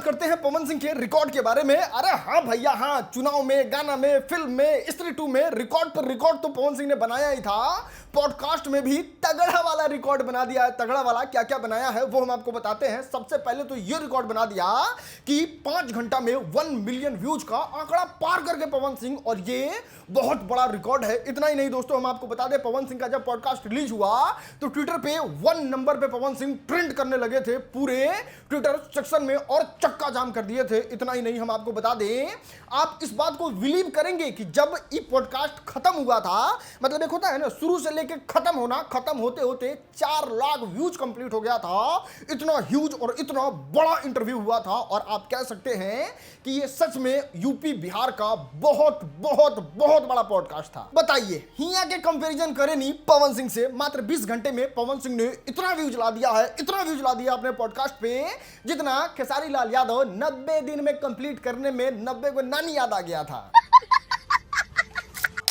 बात करते हैं पवन सिंह के रिकॉर्ड के बारे में। अरे हाँ भैया हाँ, चुनाव में, गाना में, फिल्म में, स्त्री 2 में रिकॉर्ड पर रिकॉर्ड तो पवन सिंह ने बनाया ही था। पॉडकास्ट में भी तगड़ा वाला रिकॉर्ड बना दिया है। तगड़ा वाला क्या क्या बनाया है वो हम आपको बताते हैं। सबसे पहले तो ये रिकॉर्ड बना दिया कि 5 घंटा में 1 मिलियन व्यूज का आंकड़ा पार करके पवन सिंह, और ये बहुत बड़ा रिकॉर्ड है। इतना ही नहीं दोस्तों, हम आपको बता दें पवन सिंह का जब पॉडकास्ट रिलीज हुआ तो ट्विटर पे 1 नंबर पे पवन सिंह ट्रेंड करने लगे थे पूरे ट्विटर सेक्शन में, और चक्का जाम कर दिए थे। इतना ही नहीं, हम आपको बता दें, आप इस बात को बिलीव करेंगे कि जब ये पॉडकास्ट खत्म हुआ था, मतलब एक होता है ना शुरू से लेके खत्म होना, खत्म होते होते 4 लाख व्यूज कंप्लीट हो गया था। इतना ह्यूज और इतना बड़ा इंटरव्यू हुआ था, और आप कह सकते हैं कि ये सच में यूपी बिहार का बहुत बहुत बहुत बड़ा पॉडकास्ट था। बताइए, हिया के कंपैरिजन करे नहीं पवन सिंह से। मात्र 20 घंटे में पवन सिंह ने इतना व्यूज ला दिया है, इतना व्यूज ला दिया अपने पॉडकास्ट पे, जितना खेसारी लाल यादव 90 दिन में कंप्लीट करने में 90 को नानी याद आ गया था।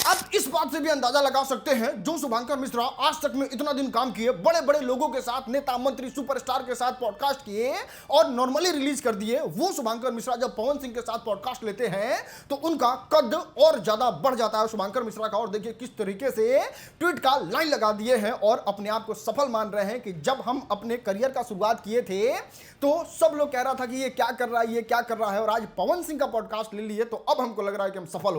आप इस बात से भी अंदाजा लगा सकते हैं, जो शुभांकर मिश्रा आज तक में इतना दिन काम किए, बड़े बड़े लोगों के साथ, नेता मंत्री सुपरस्टार के साथ पॉडकास्ट किए और नॉर्मली रिलीज कर दिए, वो शुभांकर मिश्रा जब पवन सिंह के साथ पॉडकास्ट लेते हैं तो उनका कद और ज्यादा बढ़ जाता है शुभांकर मिश्रा का। और देखिए किस तरीके से ट्वीट का लाइन लगा दिए हैं और अपने आप को सफल मान रहे हैं कि जब हम अपने करियर का शुरुआत किए थे तो सब लोग कह रहा था कि ये क्या कर रहा है, ये क्या कर रहा है, और आज पवन सिंह का पॉडकास्ट ले लिए तो अब हमको लग रहा है कि हम सफल